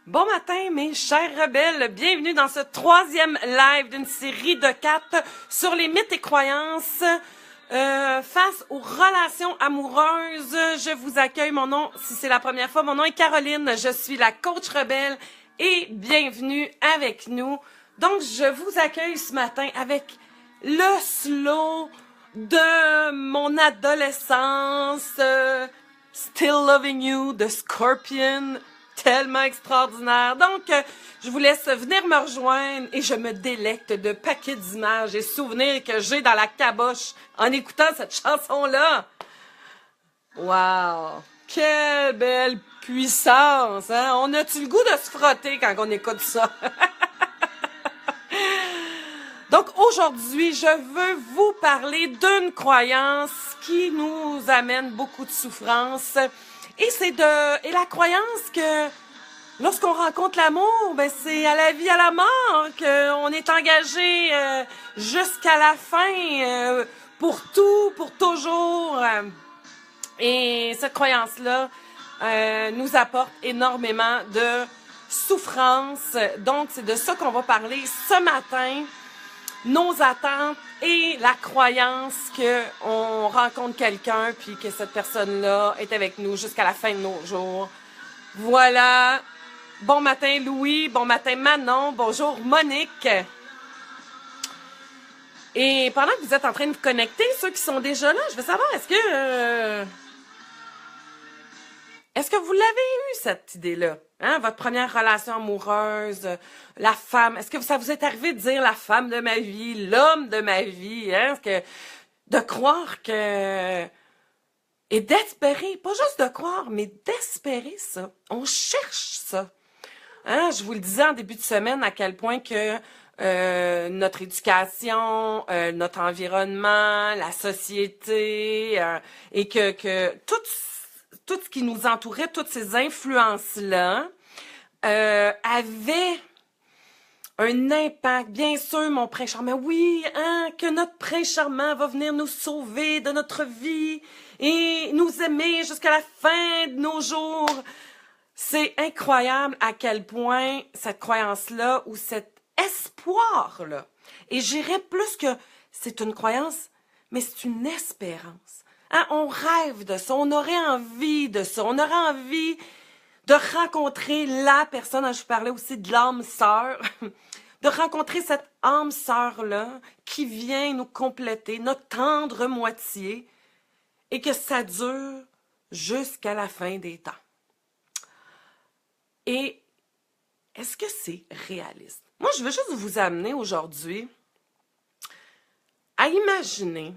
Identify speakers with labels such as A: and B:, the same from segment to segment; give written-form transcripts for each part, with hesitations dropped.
A: Bon matin, mes chers rebelles. Bienvenue dans ce troisième live d'une série de 4 sur les mythes et croyances face aux relations amoureuses. Je vous accueille. Mon nom, si c'est la première fois, mon nom est Caroline. Je suis la coach rebelle et bienvenue avec nous. Donc, je vous accueille ce matin avec le slow de mon adolescence. Still Loving You de Scorpion. Tellement extraordinaire. Donc, je vous laisse venir me rejoindre et je me délecte de paquets d'images et souvenirs que j'ai dans la caboche en écoutant cette chanson-là. Wow! Quelle belle puissance! Hein? On a-tu le goût de se frotter quand on écoute ça? Donc, aujourd'hui, je veux vous parler d'une croyance qui nous amène beaucoup de souffrance. Et la croyance que lorsqu'on rencontre l'amour, ben c'est à la vie, à la mort, qu'on est engagé jusqu'à la fin, pour tout, pour toujours. Et cette croyance-là nous apporte énormément de souffrance. Donc, c'est de ça qu'on va parler ce matin. Nos attentes et la croyance qu'on rencontre quelqu'un puis que cette personne-là est avec nous jusqu'à la fin de nos jours. Voilà. Bon matin Louis, bon matin Manon, bonjour Monique. Et pendant que vous êtes en train de vous connecter, ceux qui sont déjà là, je veux savoir, est-ce que vous l'avez eu, cette idée-là? Hein? Votre première relation amoureuse, la femme. Est-ce que ça vous est arrivé de dire la femme de ma vie, l'homme de ma vie? Hein? De croire que... Et d'espérer, pas juste de croire, mais d'espérer ça. On cherche ça. Hein? Je vous le disais en début de semaine à quel point que notre éducation, notre environnement, la société, et que tout ce qui nous entourait, toutes ces influences-là, avaient un impact. Bien sûr, mon prince charmant, oui, hein, que notre prince charmant va venir nous sauver de notre vie et nous aimer jusqu'à la fin de nos jours. C'est incroyable à quel point cette croyance-là ou cet espoir-là, et j'irais plus que c'est une croyance, mais c'est une espérance. Hein, on rêve de ça, on aurait envie de ça, on aurait envie de rencontrer la personne, je vous parlais aussi de l'âme sœur, de rencontrer cette âme sœur-là qui vient nous compléter, notre tendre moitié, et que ça dure jusqu'à la fin des temps. Et est-ce que c'est réaliste? Moi, je veux juste vous amener aujourd'hui à imaginer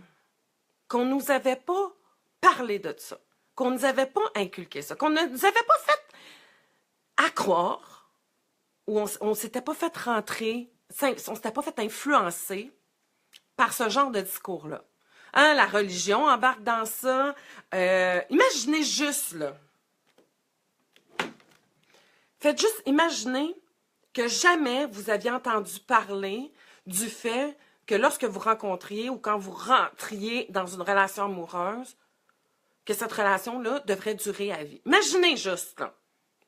A: qu'on ne nous avait pas parlé de ça, qu'on ne nous avait pas inculqué ça, qu'on ne nous avait pas fait à croire, ou on s'était pas fait rentrer, on s'était pas fait influencer par ce genre de discours-là. Hein, la religion embarque dans ça. Imaginez juste, là. Faites juste imaginer que jamais vous aviez entendu parler du fait que lorsque vous rencontriez ou quand vous rentriez dans une relation amoureuse, que cette relation-là devrait durer à vie. Imaginez juste là,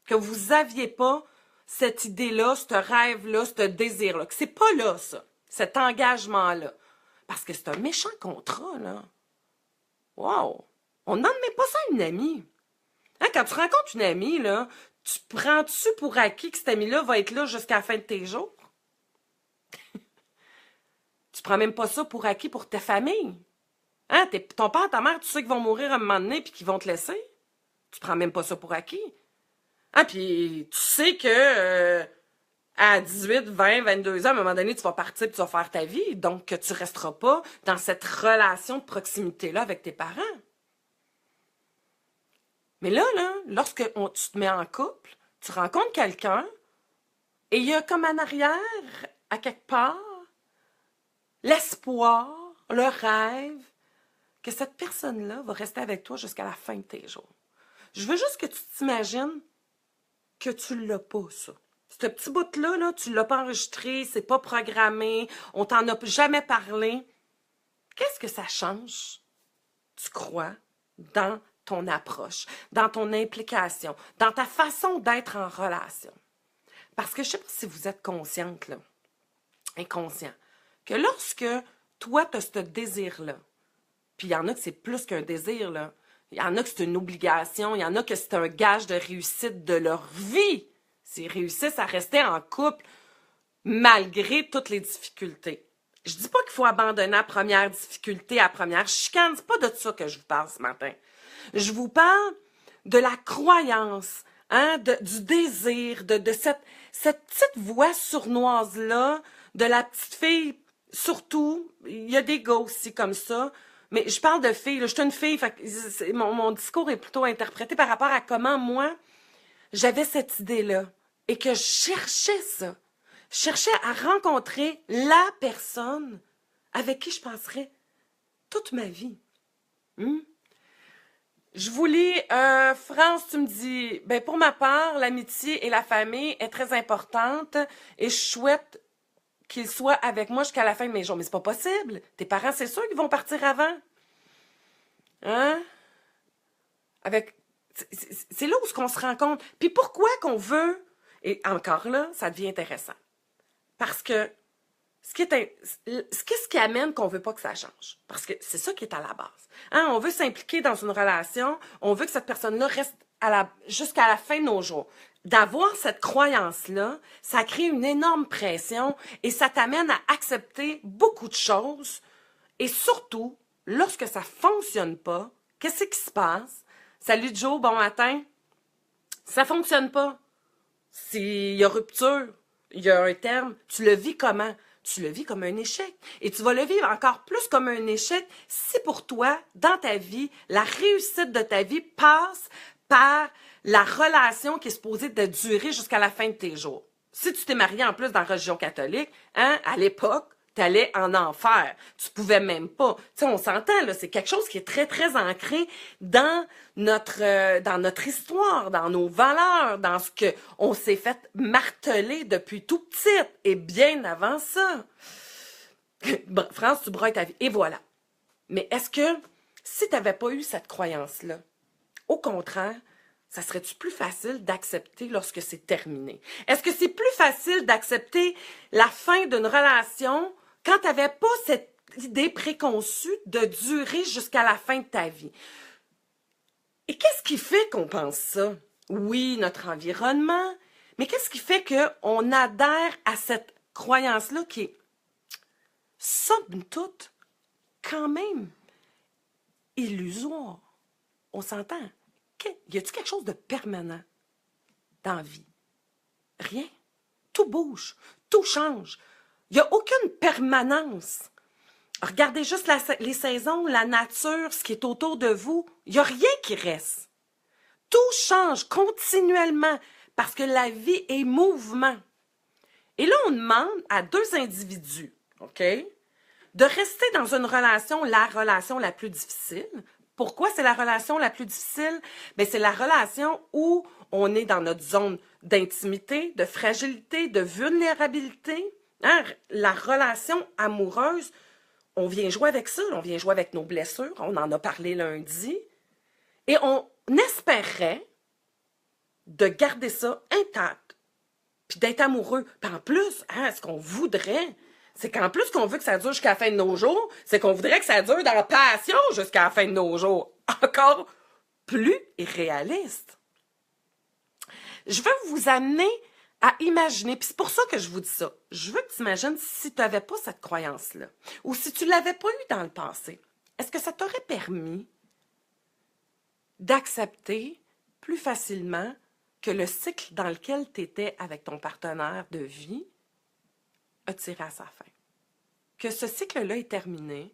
A: que vous n'aviez pas cette idée-là, ce rêve-là, ce désir-là, que c'est pas là, ça, cet engagement-là. Parce que c'est un méchant contrat, là. Wow! On n'en met pas ça à une amie. Hein, quand tu rencontres une amie, là, tu prends-tu pour acquis que cette amie-là va être là jusqu'à la fin de tes jours? Tu prends même pas ça pour acquis pour ta famille. Hein, ton père, ta mère, tu sais qu'ils vont mourir à un moment donné puis qu'ils vont te laisser. Tu prends même pas ça pour acquis. Hein, puis tu sais que à 18, 20, 22 ans, à un moment donné, tu vas partir et tu vas faire ta vie. Donc, que tu resteras pas dans cette relation de proximité-là avec tes parents. Mais là, lorsque tu te mets en couple, tu rencontres quelqu'un et il y a comme en arrière, à quelque part, l'espoir, le rêve que cette personne-là va rester avec toi jusqu'à la fin de tes jours. Je veux juste que tu t'imagines que tu l'as pas, ça. Ce petit bout-là, là, tu l'as pas enregistré, c'est pas programmé, on t'en a jamais parlé. Qu'est-ce que ça change, tu crois, dans ton approche, dans ton implication, dans ta façon d'être en relation? Parce que je ne sais pas si vous êtes consciente, là, inconscient, que lorsque toi, tu as ce désir-là, puis il y en a que c'est plus qu'un désir, là. Il y en a que c'est une obligation, il y en a que c'est un gage de réussite de leur vie. S'ils réussissent à rester en couple malgré toutes les difficultés. Je dis pas qu'il faut abandonner à première difficulté, à première chicane. C'est pas de ça que je vous parle ce matin. Je vous parle de la croyance, hein, du désir, de cette petite voix sournoise-là, de la petite fille, surtout. Il y a des gars aussi comme ça. Mais je parle de filles, là, je suis une fille, fait que mon discours est plutôt interprété par rapport à comment moi, j'avais cette idée-là et que je cherchais ça. Je cherchais à rencontrer la personne avec qui je passerais toute ma vie. Je vous lis, France, tu me dis, ben pour ma part, l'amitié et la famille est très importante et je souhaite qu'ils soient avec moi jusqu'à la fin de mes jours. Mais c'est pas possible. Tes parents, c'est sûr qu'ils vont partir avant. Hein? C'est là où on se rend compte. Puis pourquoi qu'on veut, et encore là, ça devient intéressant. Parce que qu'est-ce qui amène qu'on veut pas que ça change? Parce que c'est ça qui est à la base. Hein? On veut s'impliquer dans une relation, on veut que cette personne-là reste jusqu'à la fin de nos jours. D'avoir cette croyance-là, ça crée une énorme pression et ça t'amène à accepter beaucoup de choses. Et surtout, lorsque ça fonctionne pas, qu'est-ce qui se passe? Salut Joe, bon matin. Ça fonctionne pas. S'il y a rupture, il y a un terme, tu le vis comment? Tu le vis comme un échec. Et tu vas le vivre encore plus comme un échec si pour toi, dans ta vie, la réussite de ta vie passe par la relation qui est supposée de durer jusqu'à la fin de tes jours. Si tu t'es marié en plus dans la religion catholique, hein, à l'époque, t'allais en enfer. Tu pouvais même pas. Tu sais, on s'entend, là, c'est quelque chose qui est très, très ancré dans notre histoire, dans nos valeurs, dans ce que on s'est fait marteler depuis tout petit et bien avant ça. France, tu broyes ta vie. Et voilà. Mais est-ce que si tu n'avais pas eu cette croyance-là, au contraire, ça serait-tu plus facile d'accepter lorsque c'est terminé? Est-ce que c'est plus facile d'accepter la fin d'une relation quand tu n'avais pas cette idée préconçue de durer jusqu'à la fin de ta vie? Et qu'est-ce qui fait qu'on pense ça? Oui, notre environnement, mais qu'est-ce qui fait qu'on adhère à cette croyance-là qui est, somme toute, quand même illusoire? On s'entend? Y a-t-il quelque chose de permanent dans la vie? Rien. Tout bouge, tout change. Il n'y a aucune permanence. Regardez juste les saisons, la nature, ce qui est autour de vous. Il n'y a rien qui reste. Tout change continuellement parce que la vie est mouvement. Et là, on demande à deux individus, OK, de rester dans une relation, la relation la plus difficile. Pourquoi c'est la relation la plus difficile? Bien, c'est la relation où on est dans notre zone d'intimité, de fragilité, de vulnérabilité. Hein? La relation amoureuse, on vient jouer avec ça, on vient jouer avec nos blessures, on en a parlé lundi, et on espérait de garder ça intact, puis d'être amoureux. Puis en plus, hein, ce qu'on voudrait, c'est qu'en plus qu'on veut que ça dure jusqu'à la fin de nos jours, c'est qu'on voudrait que ça dure dans la passion jusqu'à la fin de nos jours. Encore plus irréaliste. Je veux vous amener à imaginer, puis c'est pour ça que je vous dis ça. Je veux que tu imagines si tu n'avais pas cette croyance-là, ou si tu ne l'avais pas eu dans le passé, est-ce que ça t'aurait permis d'accepter plus facilement que le cycle dans lequel tu étais avec ton partenaire de vie a tiré à sa fin? Que ce cycle-là est terminé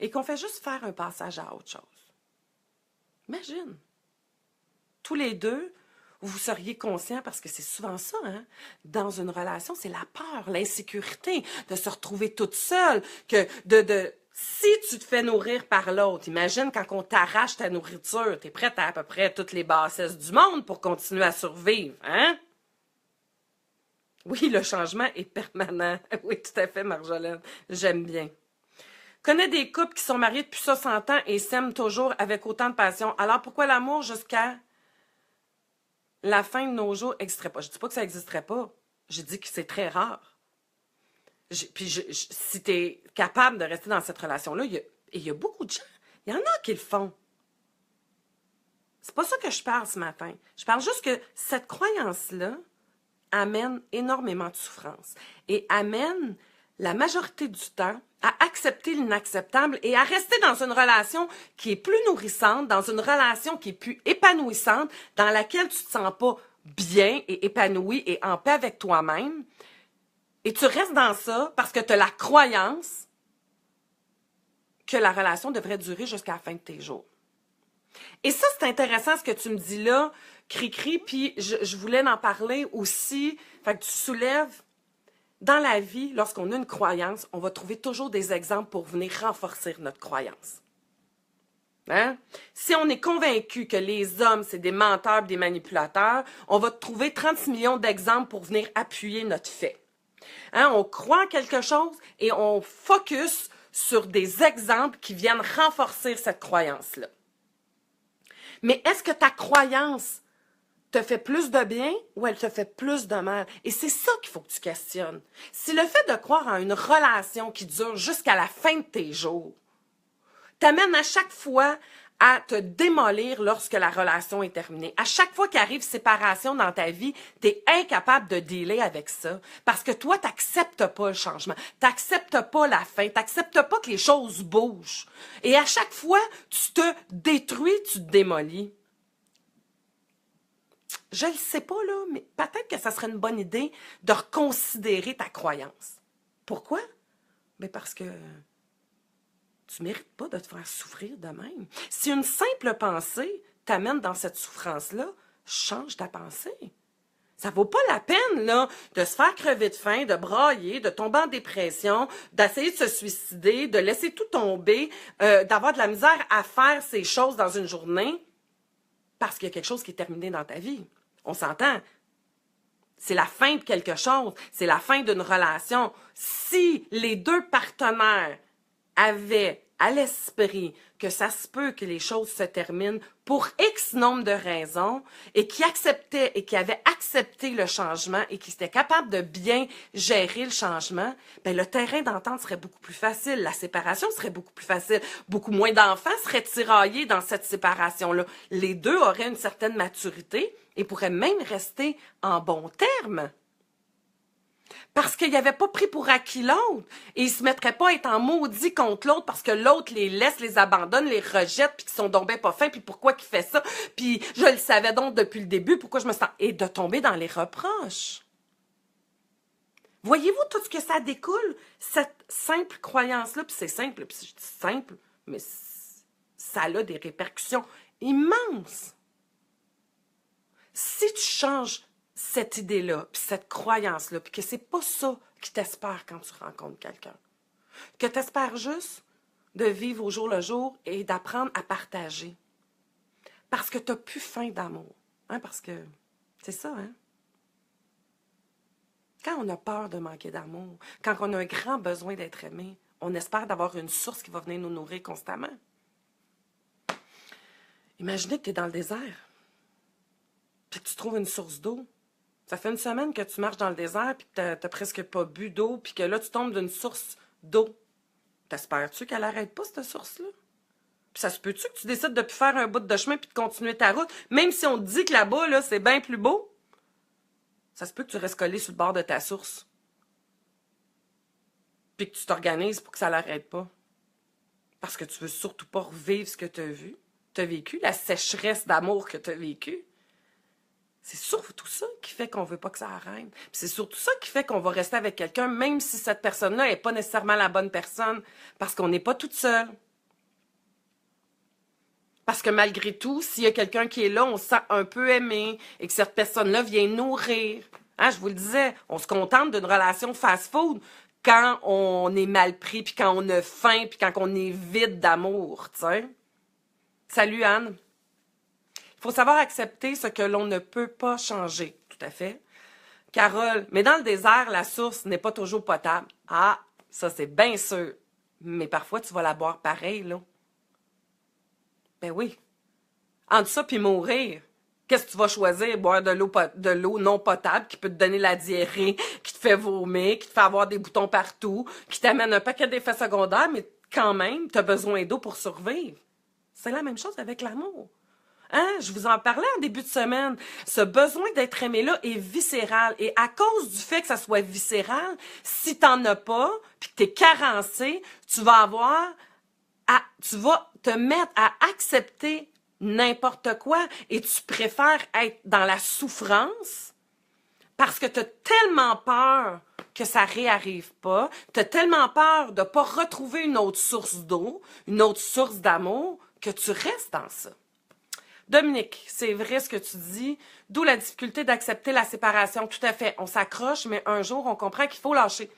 A: et qu'on fait juste faire un passage à autre chose. Imagine. Tous les deux, vous seriez conscients, parce que c'est souvent ça, hein? Dans une relation, c'est la peur, l'insécurité de se retrouver toute seule, que si tu te fais nourrir par l'autre, imagine quand on t'arrache ta nourriture, tu es prête à peu près toutes les bassesses du monde pour continuer à survivre, hein? Oui, le changement est permanent. Oui, tout à fait, Marjolaine. J'aime bien. Connais des couples qui sont mariés depuis 60 ans et s'aiment toujours avec autant de passion. Alors, pourquoi l'amour jusqu'à la fin de nos jours n'existerait pas? Je ne dis pas que ça n'existerait pas. J'ai dit que c'est très rare. Si tu es capable de rester dans cette relation-là, il y a beaucoup de gens, il y en a qui le font. C'est pas ça que je parle ce matin. Je parle juste que cette croyance-là amène énormément de souffrance et amène la majorité du temps à accepter l'inacceptable et à rester dans une relation qui est plus nourrissante, dans une relation qui est plus épanouissante, dans laquelle tu te sens pas bien et épanoui et en paix avec toi-même. Et tu restes dans ça parce que tu as la croyance que la relation devrait durer jusqu'à la fin de tes jours. Et ça, c'est intéressant ce que tu me dis là, Cri-Cri, puis je voulais en parler aussi. Fait que tu soulèves, dans la vie, lorsqu'on a une croyance, on va trouver toujours des exemples pour venir renforcer notre croyance. Hein? Si on est convaincu que les hommes, c'est des menteurs, des manipulateurs, on va trouver 36 millions d'exemples pour venir appuyer notre fait. Hein? On croit en quelque chose et on focus sur des exemples qui viennent renforcer cette croyance-là. Mais est-ce que ta croyance te fait plus de bien ou elle te fait plus de mal? Et c'est ça qu'il faut que tu questionnes. Si le fait de croire en une relation qui dure jusqu'à la fin de tes jours t'amène à chaque fois à te démolir lorsque la relation est terminée. À chaque fois qu'arrive séparation dans ta vie, tu es incapable de dealer avec ça parce que toi, tu n'acceptes pas le changement, tu n'acceptes pas la fin, tu n'acceptes pas que les choses bougent. Et à chaque fois, tu te détruis, tu te démolis. Je ne le sais pas, là, mais peut-être que ça serait une bonne idée de reconsidérer ta croyance. Pourquoi? Ben parce que tu ne mérites pas de te faire souffrir de même. Si une simple pensée t'amène dans cette souffrance-là, change ta pensée. Ça vaut pas la peine, là, de se faire crever de faim, de brailler, de tomber en dépression, d'essayer de se suicider, de laisser tout tomber, d'avoir de la misère à faire ces choses dans une journée parce qu'il y a quelque chose qui est terminé dans ta vie. On s'entend. C'est la fin de quelque chose. C'est la fin d'une relation. Si les deux partenaires avaient à l'esprit que ça se peut que les choses se terminent pour X nombre de raisons et qui acceptaient et qui avaient accepté le changement et qui étaient capables de bien gérer le changement, ben le terrain d'entente serait beaucoup plus facile, la séparation serait beaucoup plus facile, beaucoup moins d'enfants seraient tiraillés dans cette séparation-là. Les deux auraient une certaine maturité et pourraient même rester en bons termes. Parce qu'ils n'avaient pas pris pour acquis l'autre. Et ils ne se mettraient pas à être en maudit contre l'autre parce que l'autre les laisse, les abandonne, les rejette, puis qu'ils sont donc ben pas fins, puis pourquoi qu'il fait ça? Puis je le savais donc depuis le début, pourquoi je me sens... Et de tomber dans les reproches. Voyez-vous tout ce que ça découle? Cette simple croyance-là, puis c'est simple, puis je dis simple, mais ça a des répercussions immenses. Si tu changes cette idée-là, puis cette croyance-là, puis que c'est pas ça qui t'espère quand tu rencontres quelqu'un. Que tu espères juste de vivre au jour le jour et d'apprendre à partager. Parce que tu n'as plus faim d'amour. Hein? Parce que c'est ça, hein? Quand on a peur de manquer d'amour, quand on a un grand besoin d'être aimé, on espère d'avoir une source qui va venir nous nourrir constamment. Imaginez que tu es dans le désert, puis que tu trouves une source d'eau. Ça fait une semaine que tu marches dans le désert puis que tu n'as presque pas bu d'eau puis que là, tu tombes d'une source d'eau. T'espères-tu qu'elle n'arrête pas, cette source-là? Puis ça se peut-tu que tu décides de plus faire un bout de chemin puis de continuer ta route, même si on te dit que là-bas, là, c'est bien plus beau? Ça se peut que tu restes collé sur le bord de ta source. Puis que tu t'organises pour que ça n'arrête pas. Parce que tu veux surtout pas revivre ce que tu as vécu, la sécheresse d'amour que tu as vécu. C'est surtout ça qui fait qu'on veut pas que ça arrête. Puis c'est surtout ça qui fait qu'on va rester avec quelqu'un, même si cette personne-là n'est pas nécessairement la bonne personne, parce qu'on n'est pas toute seule. Parce que malgré tout, s'il y a quelqu'un qui est là, on se sent un peu aimé et que cette personne-là vient nourrir. Hein, je vous le disais, on se contente d'une relation fast-food quand on est mal pris, puis quand on a faim, puis quand on est vide d'amour, tu sais. Salut Anne. Il faut savoir accepter ce que l'on ne peut pas changer. Tout à fait. Carole, mais dans le désert, la source n'est pas toujours potable. Ah, ça c'est bien sûr. Mais parfois, tu vas la boire pareil, là. Ben oui. Entre ça puis mourir, Qu'est-ce que tu vas choisir? Boire de l'eau non potable qui peut te donner la diarrhée, qui te fait vomir, qui te fait avoir des boutons partout, qui t'amène un paquet d'effets secondaires, mais quand même, tu as besoin d'eau pour survivre. C'est la même chose avec l'amour. Hein? Je vous en parlais en début de semaine. Ce besoin d'être aimé-là est viscéral. Et à cause du fait que ça soit viscéral, si t'en as pas, puis que t'es carencé, tu vas te mettre à accepter n'importe quoi et tu préfères être dans la souffrance parce que tu as tellement peur que ça réarrive pas, tu as tellement peur de pas retrouver une autre source d'eau, une autre source d'amour, que tu restes dans ça. Dominique, c'est vrai ce que tu dis, d'où la difficulté d'accepter la séparation. Tout à fait, on s'accroche, mais un jour, on comprend qu'il faut lâcher.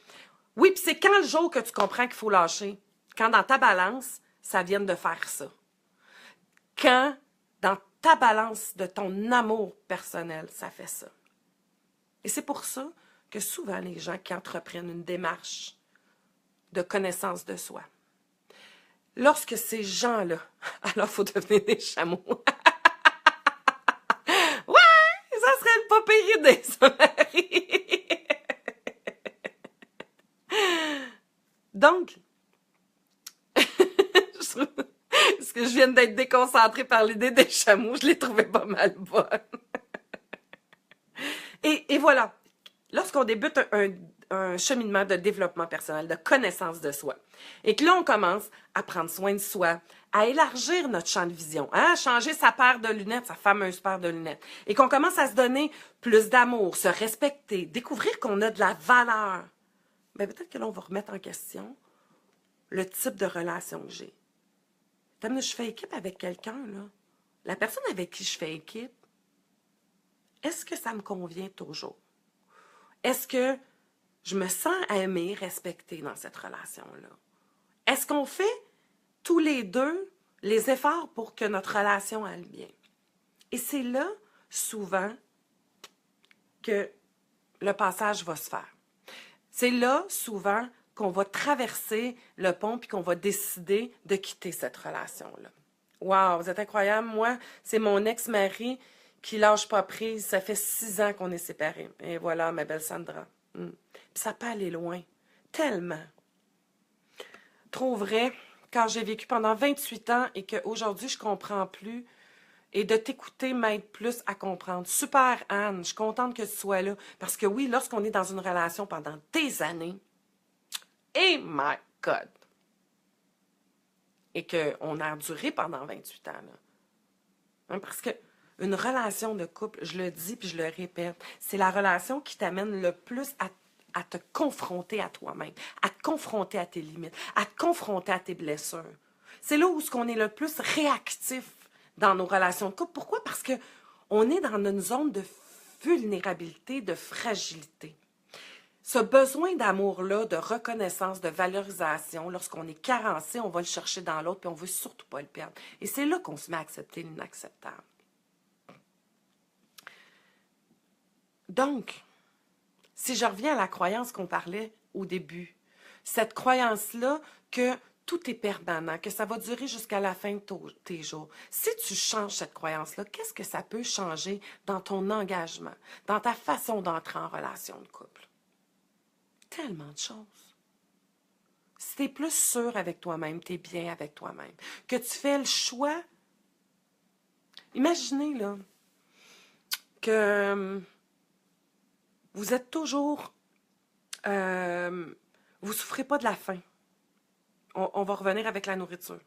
A: Oui, puis c'est quand le jour que tu comprends qu'il faut lâcher? Quand dans ta balance, ça vient de faire ça. Quand, dans ta balance de ton amour personnel, ça fait ça. Et c'est pour ça que souvent, les gens qui entreprennent une démarche de connaissance de soi, lorsque ces gens-là, alors il faut devenir des chameaux. Ouais, ça serait une pas pire idée, ça, Marie. Donc, parce que je viens d'être déconcentrée par l'idée des chameaux, je l'ai trouvé pas mal bonne. Et voilà, lorsqu'on débute un cheminement de développement personnel, de connaissance de soi, et que là, on commence à prendre soin de soi, à élargir notre champ de vision, hein, à changer sa paire de lunettes, sa fameuse paire de lunettes, et qu'on commence à se donner plus d'amour, se respecter, découvrir qu'on a de la valeur, bien, peut-être que là, on va remettre en question le type de relation que j'ai. Comme je fais équipe avec quelqu'un, là, la personne avec qui je fais équipe, est-ce que ça me convient toujours? Est-ce que je me sens aimée, respectée dans cette relation-là? Est-ce qu'on fait tous les deux les efforts pour que notre relation aille bien? Et c'est là, souvent, que le passage va se faire. C'est là, souvent, qu'on va traverser le pont puis qu'on va décider de quitter cette relation-là. Wow, vous êtes incroyable. Moi, c'est mon ex-mari qui lâche pas prise. Ça fait 6 ans qu'on est séparés. Et voilà, ma belle Sandra. Puis ça peut aller loin. Tellement. Trop vrai, quand j'ai vécu pendant 28 ans et qu'aujourd'hui, je comprends plus. Et de t'écouter m'aide plus à comprendre. Super, Anne. Je suis contente que tu sois là. Parce que oui, lorsqu'on est dans une relation pendant des années, et my God! Et qu'on a enduré pendant 28 ans, là. Hein, parce que une relation de couple, je le dis puis je le répète, c'est la relation qui t'amène le plus à te confronter à toi-même, à te confronter à tes limites, à te confronter à tes blessures. C'est là où on est le plus réactif dans nos relations de couple. Pourquoi? Parce qu'on est dans une zone de vulnérabilité, de fragilité. Ce besoin d'amour-là, de reconnaissance, de valorisation, lorsqu'on est carencé, on va le chercher dans l'autre, puis on ne veut surtout pas le perdre. Et c'est là qu'on se met à accepter l'inacceptable. Donc, si je reviens à la croyance qu'on parlait au début, cette croyance-là que tout est permanent, que ça va durer jusqu'à la fin de tes jours. Si tu changes cette croyance-là, qu'est-ce que ça peut changer dans ton engagement, dans ta façon d'entrer en relation de couple? Tellement de choses. Si tu es plus sûr avec toi-même, tu es bien avec toi-même, que tu fais le choix, imaginez là que vous êtes toujours, vous ne souffrez pas de la faim. On va revenir avec la nourriture.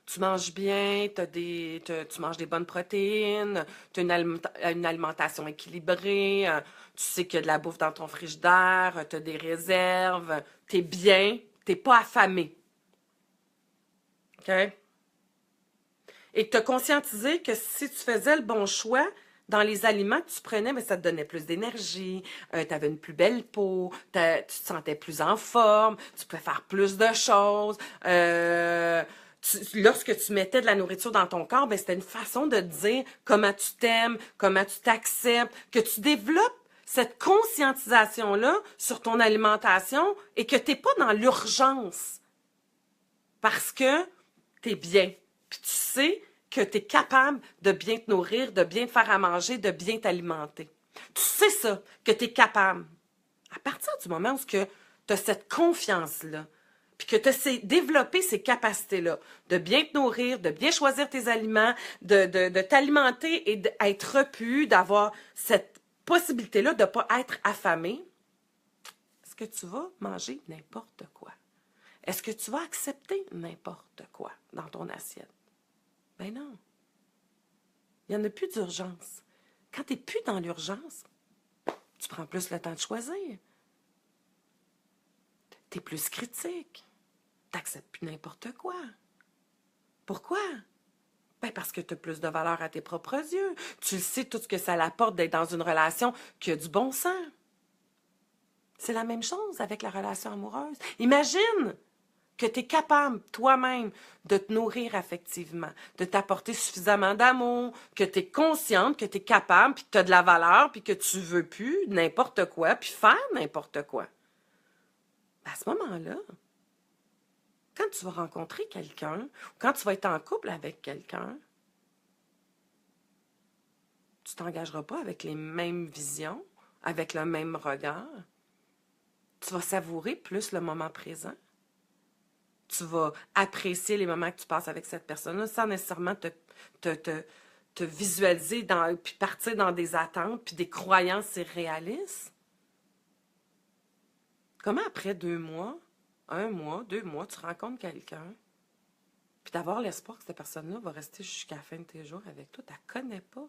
A: Tu manges bien, tu manges des bonnes protéines, tu as une alimentation équilibrée, tu sais qu'il y a de la bouffe dans ton frigidaire, tu as des réserves, tu es bien, tu n'es pas affamé. OK? Et que tu as conscientisé que si tu faisais le bon choix dans les aliments que tu prenais, mais ça te donnait plus d'énergie, tu avais une plus belle peau, tu te sentais plus en forme, tu pouvais faire plus de choses. Lorsque tu mettais de la nourriture dans ton corps, ben, c'était une façon de te dire comment tu t'aimes, comment tu t'acceptes, que tu développes cette conscientisation-là sur ton alimentation et que tu n'es pas dans l'urgence parce que tu es bien. Puis tu sais que tu es capable de bien te nourrir, de bien te faire à manger, de bien t'alimenter. Tu sais ça, que tu es capable. À partir du moment où tu as cette confiance-là, puis que tu as développé ces capacités-là, de bien te nourrir, de bien choisir tes aliments, de t'alimenter et d'être repu, d'avoir cette possibilité-là de ne pas être affamé, est-ce que tu vas manger n'importe quoi? Est-ce que tu vas accepter n'importe quoi dans ton assiette? Ben non. Il n'y en a plus d'urgence. Quand tu n'es plus dans l'urgence, tu prends plus le temps de choisir. Tu es plus critique. Tu n'acceptes plus n'importe quoi. Pourquoi? Ben parce que tu as plus de valeur à tes propres yeux. Tu sais tout ce que ça l'apporte d'être dans une relation qui a du bon sens. C'est la même chose avec la relation amoureuse. Imagine que tu es capable toi-même de te nourrir affectivement, de t'apporter suffisamment d'amour, que tu es consciente, que tu es capable, puis que tu as de la valeur, puis que tu veux plus n'importe quoi, puis faire n'importe quoi. Ben à ce moment-là, quand tu vas rencontrer quelqu'un, ou quand tu vas être en couple avec quelqu'un, tu t'engageras pas avec les mêmes visions, avec le même regard. Tu vas savourer plus le moment présent. Tu vas apprécier les moments que tu passes avec cette personne-là sans nécessairement te visualiser puis partir dans des attentes puis des croyances irréalistes. Comment après 2 mois, 1 mois, 2 mois, tu rencontres quelqu'un puis d'avoir l'espoir que cette personne-là va rester jusqu'à la fin de tes jours avec toi, tu ne la connais pas.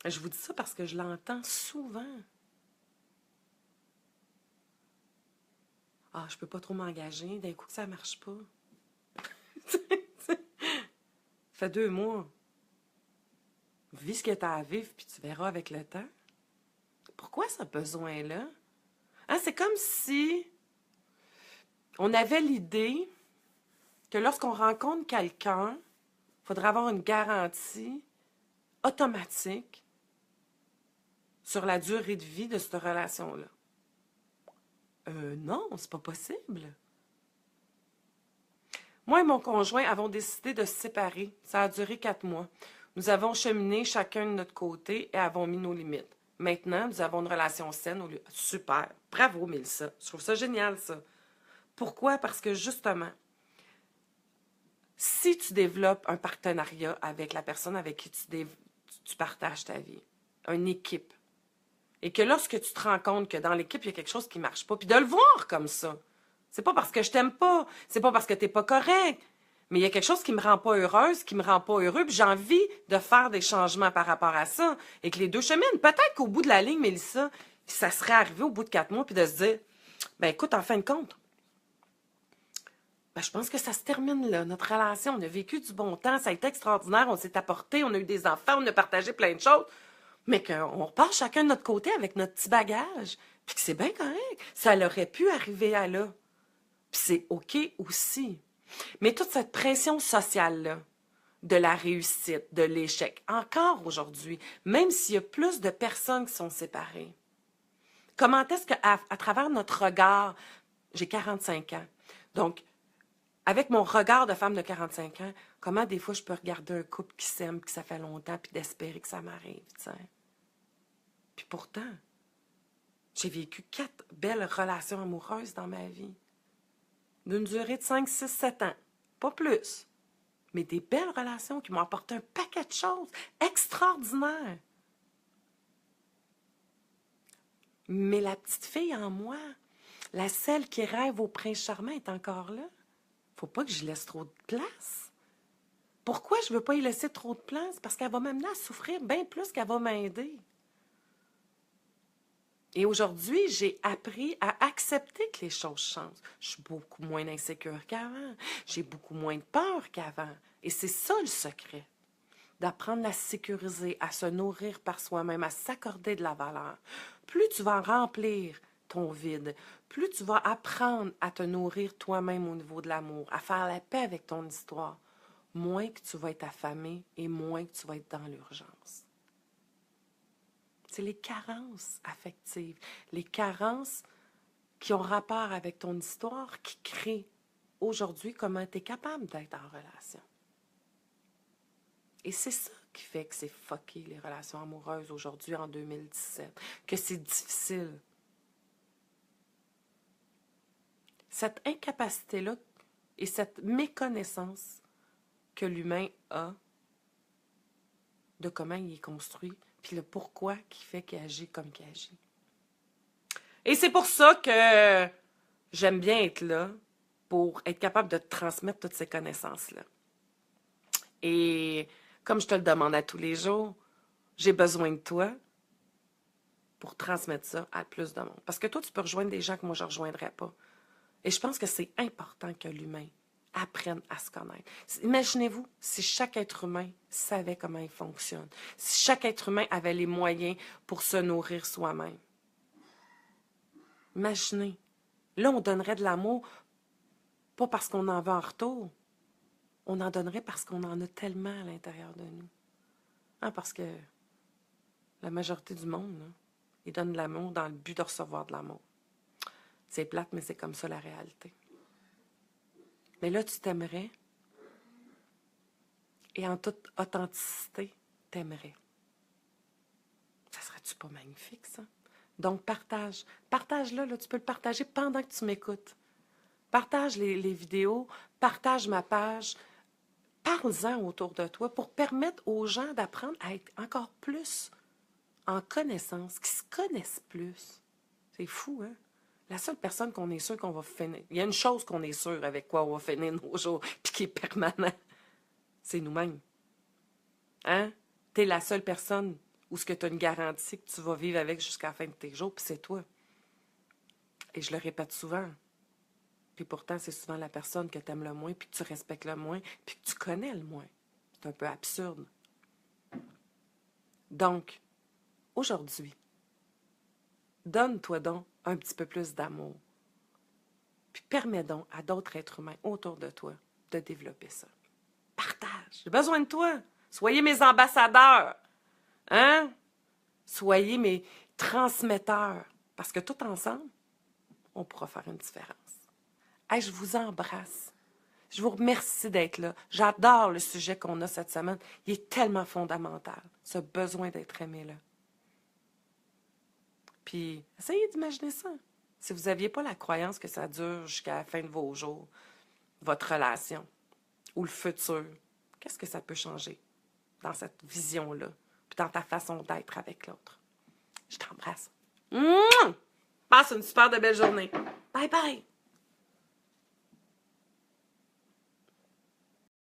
A: Je vous dis ça parce que je l'entends souvent. Ah, je peux pas trop m'engager, d'un coup que ça marche pas. Ça fait 2 mois. Vis ce que tu as à vivre, puis tu verras avec le temps. Pourquoi ce besoin-là? Hein, c'est comme si on avait l'idée que lorsqu'on rencontre quelqu'un, il faudrait avoir une garantie automatique sur la durée de vie de cette relation-là. Non, c'est pas possible. Moi et mon conjoint avons décidé de se séparer. Ça a duré 4 mois. Nous avons cheminé chacun de notre côté et avons mis nos limites. Maintenant, nous avons une relation saine. Super. Bravo, Mélissa. Je trouve ça génial, ça. Pourquoi? Parce que justement, si tu développes un partenariat avec la personne avec qui tu partages ta vie, une équipe, et que lorsque tu te rends compte que dans l'équipe, il y a quelque chose qui ne marche pas, puis de le voir comme ça, c'est pas parce que je t'aime pas, c'est pas parce que tu n'es pas correct, mais il y a quelque chose qui me rend pas heureuse, qui me rend pas heureux, puis j'ai envie de faire des changements par rapport à ça, et que les deux cheminent. Peut-être qu'au bout de la ligne, Mélissa, ça serait arrivé au bout de 4 mois, puis de se dire, ben écoute, en fin de compte, ben, je pense que ça se termine là, notre relation. On a vécu du bon temps, ça a été extraordinaire, on s'est apporté, on a eu des enfants, on a partagé plein de choses, mais qu'on repart chacun de notre côté avec notre petit bagage, puis que c'est bien correct. Ça aurait pu arriver à là. Puis c'est OK aussi. Mais toute cette pression sociale-là, de la réussite, de l'échec, encore aujourd'hui, même s'il y a plus de personnes qui sont séparées, comment est-ce qu'à travers notre regard, j'ai 45 ans, donc avec mon regard de femme de 45 ans, comment des fois je peux regarder un couple qui s'aime, que ça fait longtemps, puis d'espérer que ça m'arrive, tu sais. Puis pourtant, j'ai vécu 4 belles relations amoureuses dans ma vie. D'une durée de 5, 6, 7 ans. Pas plus. Mais des belles relations qui m'ont apporté un paquet de choses extraordinaires. Mais la petite fille en moi, la celle qui rêve au prince charmant est encore là. Faut pas que je laisse trop de place. Pourquoi je veux pas y laisser trop de place? Parce qu'elle va m'amener à souffrir bien plus qu'elle va m'aider. Et aujourd'hui, j'ai appris à accepter que les choses changent. Je suis beaucoup moins insécure qu'avant. J'ai beaucoup moins de peur qu'avant. Et c'est ça le secret. D'apprendre à se sécuriser, à se nourrir par soi-même, à s'accorder de la valeur. Plus tu vas remplir ton vide, plus tu vas apprendre à te nourrir toi-même au niveau de l'amour, à faire la paix avec ton histoire, moins que tu vas être affamé et moins que tu vas être dans l'urgence. C'est les carences affectives, les carences qui ont rapport avec ton histoire qui créent aujourd'hui comment tu es capable d'être en relation. Et c'est ça qui fait que c'est fucké, les relations amoureuses aujourd'hui, en 2017, que c'est difficile. Cette incapacité-là et cette méconnaissance que l'humain a de comment il est construit, puis le pourquoi qui fait qu'il agit comme qu'il agit. Et c'est pour ça que j'aime bien être là, pour être capable de te transmettre toutes ces connaissances-là. Et comme je te le demande à tous les jours, j'ai besoin de toi pour transmettre ça à plus de monde. Parce que toi, tu peux rejoindre des gens que moi, je ne rejoindrais pas. Et je pense que c'est important que l'humain apprenne à se connaître. Imaginez-vous si chaque être humain savait comment il fonctionne, si chaque être humain avait les moyens pour se nourrir soi-même. Imaginez. Là, on donnerait de l'amour, pas parce qu'on en veut en retour, on en donnerait parce qu'on en a tellement à l'intérieur de nous. Hein, parce que la majorité du monde, là, ils donnent de l'amour dans le but de recevoir de l'amour. C'est plate, mais c'est comme ça la réalité. Mais là, tu t'aimerais et en toute authenticité, t'aimerais. Ça serait-tu pas magnifique, ça? Donc, partage. Partage-le, là, tu peux le partager pendant que tu m'écoutes. Partage les vidéos, partage ma page, parle-en autour de toi pour permettre aux gens d'apprendre à être encore plus en connaissance, qui se connaissent plus. C'est fou, hein? La seule personne qu'on est sûr qu'on va finir... Il y a une chose qu'on est sûr avec quoi on va finir nos jours, puis qui est permanent. C'est nous-mêmes. Hein? T'es la seule personne où ce que tu as une garantie que tu vas vivre avec jusqu'à la fin de tes jours, puis c'est toi. Et je le répète souvent. Puis pourtant, c'est souvent la personne que tu aimes le moins, puis que tu respectes le moins, puis que tu connais le moins. C'est un peu absurde. Donc, aujourd'hui, donne-toi donc un petit peu plus d'amour. Puis permets donc à d'autres êtres humains autour de toi de développer ça. Partage. J'ai besoin de toi. Soyez mes ambassadeurs. Hein? Soyez mes transmetteurs. Parce que tout ensemble, on pourra faire une différence. Hey, je vous embrasse. Je vous remercie d'être là. J'adore le sujet qu'on a cette semaine. Il est tellement fondamental, ce besoin d'être aimé là. Puis, essayez d'imaginer ça. Si vous n'aviez pas la croyance que ça dure jusqu'à la fin de vos jours, votre relation ou le futur, qu'est-ce que ça peut changer dans cette vision-là, puis dans ta façon d'être avec l'autre? Je t'embrasse. Passe une super de belle journée. Bye bye!